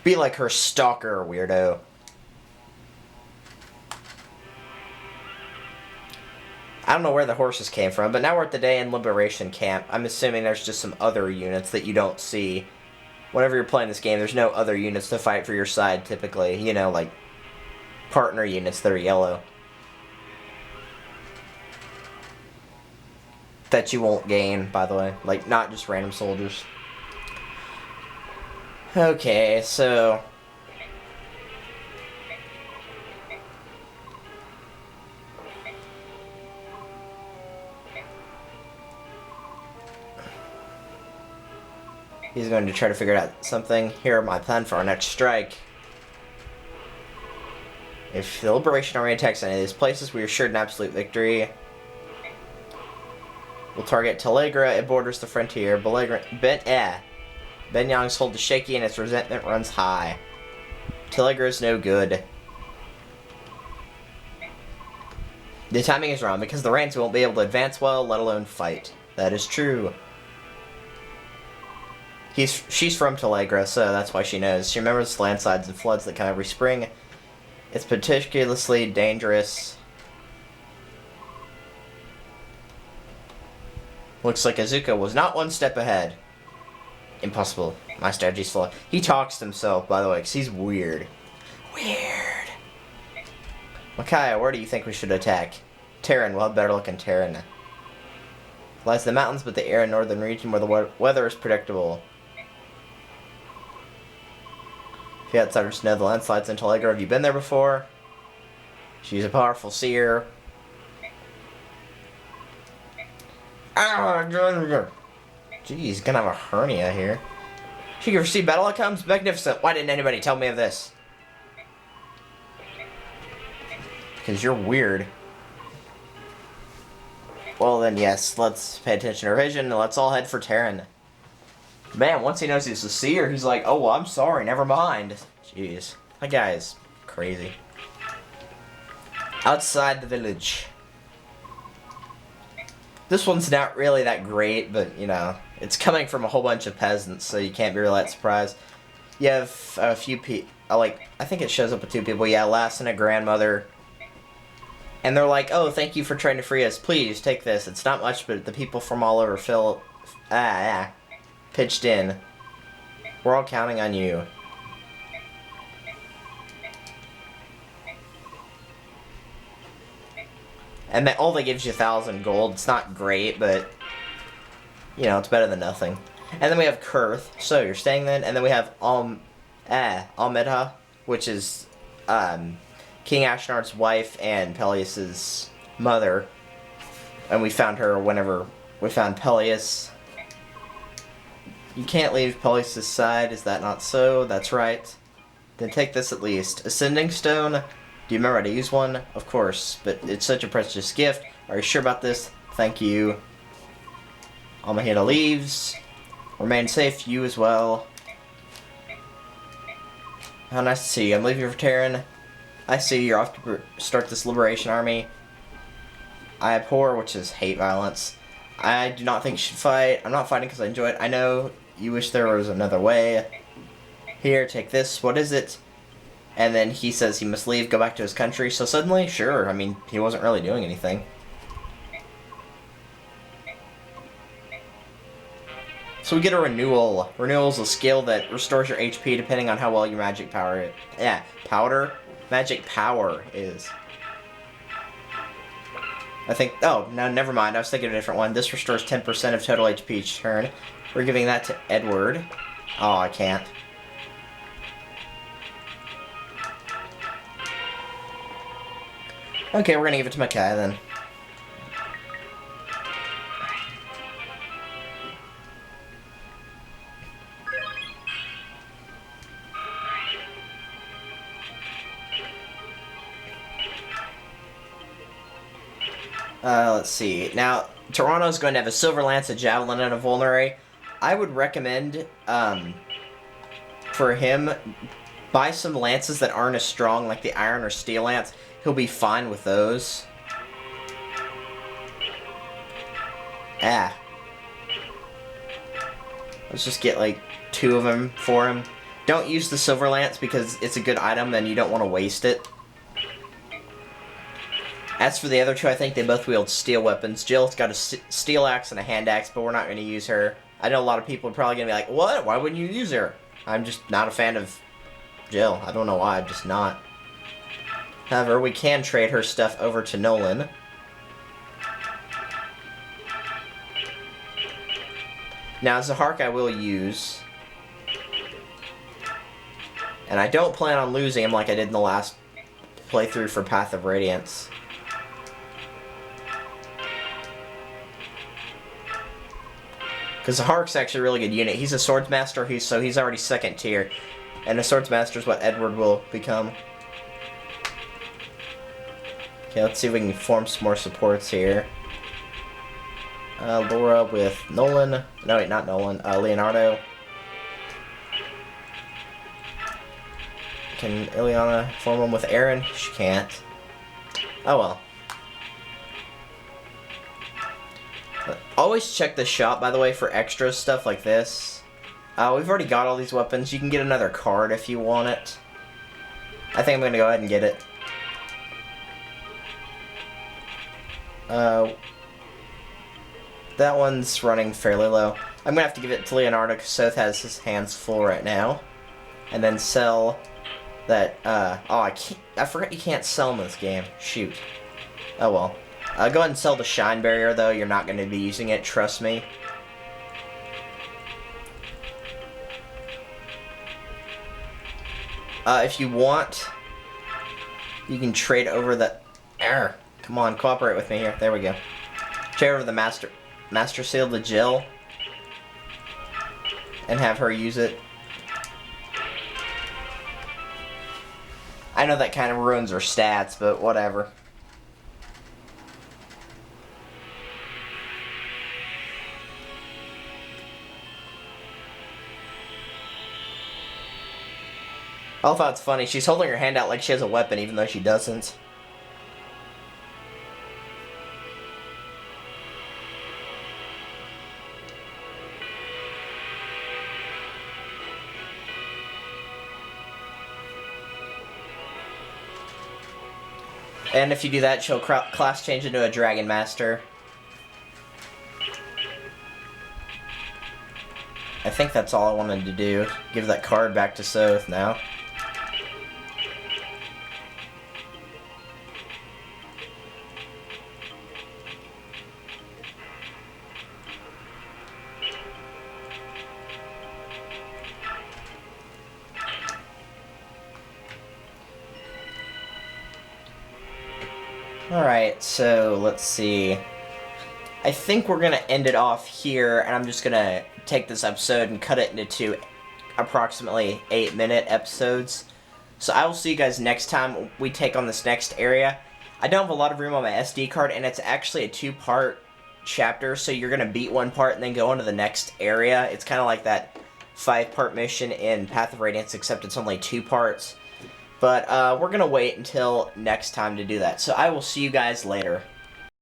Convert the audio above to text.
Be like her stalker, weirdo. I don't know where the horses came from, but now we're at the Day in Liberation camp. I'm assuming there's just some other units that you don't see. Whenever you're playing this game, there's no other units to fight for your side, typically. You know, like, partner units that are yellow. That you won't gain, by the way. Like, not just random soldiers. Okay, so... he's going to try to figure out something. Here are my plan for our next strike. If the Liberation Army attacks any of these places, we are assured an absolute victory. We'll target Telegra. It borders the frontier. Benyang's hold is shaky and its resentment runs high. Telegra is no good. The timing is wrong because the Rans won't be able to advance well, let alone fight. That is true. She's from Telegra, so that's why she knows. She remembers landslides and floods that come every spring. It's particularly dangerous. Looks like Azuka was not one step ahead. Impossible. My strategy's slow. He talks to himself, by the way, because he's weird. Weird. Micaiah, where do you think we should attack? Terran. We'll have better luck in Terran. Lies in the mountains, but the arid northern region where the weather is predictable. If you outsiders know the landslides in Telegra, have you been there before? She's a powerful seer. Jeez, gonna have a hernia here. She can foresee battle outcomes? Magnificent. Why didn't anybody tell me of this? Because you're weird. Well then, yes, let's pay attention to our vision and let's all head for Terran. Man, once he knows he's a seer, he's like, oh, well, I'm sorry, never mind. Jeez. That guy is crazy. Outside the village. This one's not really that great, but, you know, it's coming from a whole bunch of peasants, so you can't be really that surprised. You have a few people, like, I think it shows up with two people. Yeah, Lass and a grandmother. And they're like, oh, thank you for trying to free us. Please, take this. It's not much, but the people from all over pitched in. We're all counting on you. And all they give you 1,000 gold. It's not great, but, you know, it's better than nothing. And then we have Kurth. So, you're staying then? And then we have Almedha, which is King Ashnard's wife and Peleus's mother. And we found her whenever we found Peleus. You can't leave Peleus' side, is that not so? That's right. Then take this at least. Ascending Stone. Do you remember how to use one? Of course, but it's such a precious gift. Are you sure about this? Thank you. Almahita leaves. Remain safe, you as well. How nice to see you. I'm leaving for Terran. I see you're off to start this liberation army. I abhor, which is hate violence. I do not think you should fight. I'm not fighting because I enjoy it. I know you wish there was another way. Here, take this. What is it? And then he says he must leave, go back to his country. So suddenly, sure, I mean, he wasn't really doing anything. So we get a renewal. Renewal is a skill that restores your HP depending on how well your magic power magic power is. I think, oh, no, never mind. I was thinking of a different one. This restores 10% of total HP each turn. We're giving that to Edward. Oh, I can't. Okay, we're gonna give it to Micaiah then. Let's see. Now, Toronto's going to have a Silver Lance, a Javelin, and a Vulnerary. I would recommend, for him, buy some lances that aren't as strong, like the Iron or Steel Lance. He'll be fine with those. Let's just get, like, 2 of them for him. Don't use the Silver Lance because it's a good item and you don't want to waste it. As for the other two, I think they both wield steel weapons. Jill's got a steel axe and a hand axe, but we're not going to use her. I know a lot of people are probably going to be like, what? Why wouldn't you use her? I'm just not a fan of Jill. I don't know why, I'm just not. However, we can trade her stuff over to Nolan. Now, Zahark I will use. And I don't plan on losing him like I did in the last playthrough for Path of Radiance. Because Zahark's actually a really good unit. He's a Swordsmaster, so he's already second tier. And a Swordsmaster is what Edward will become. Okay, let's see if we can form some more supports here. Laura with Nolan. No, wait, not Nolan. Leonardo. Can Ileana form one with Aaron? She can't. Oh well. Always check the shop, by the way, for extra stuff like this. We've already got all these weapons. You can get another card if you want it. I think I'm going to go ahead and get it. That one's running fairly low. I'm going to have to give it to Leonardo because Soth has his hands full right now. And then sell that, I forgot you can't sell in this game. Shoot. Oh well. Go ahead and sell the Shine Barrier, though. You're not going to be using it, trust me. If you want, you can trade over the... Come on, cooperate with me here. There we go. Trade over the Master Seal to Jill. And have her use it. I know that kind of ruins her stats, but whatever. I thought it's funny. She's holding her hand out like she has a weapon, even though she doesn't. And if you do that, she'll class change into a Dragon Master. I think that's all I wanted to do. Give that card back to Soth now. Alright, so let's see. I think we're going to end it off here, and I'm just going to take this episode and cut it into two approximately 8-minute episodes. So I will see you guys next time we take on this next area. I don't have a lot of room on my SD card, and it's actually a 2-part chapter, so you're going to beat one part and then go on to the next area. It's kind of like that 5-part mission in Path of Radiance, except it's only 2 parts. But we're going to wait until next time to do that. So I will see you guys later.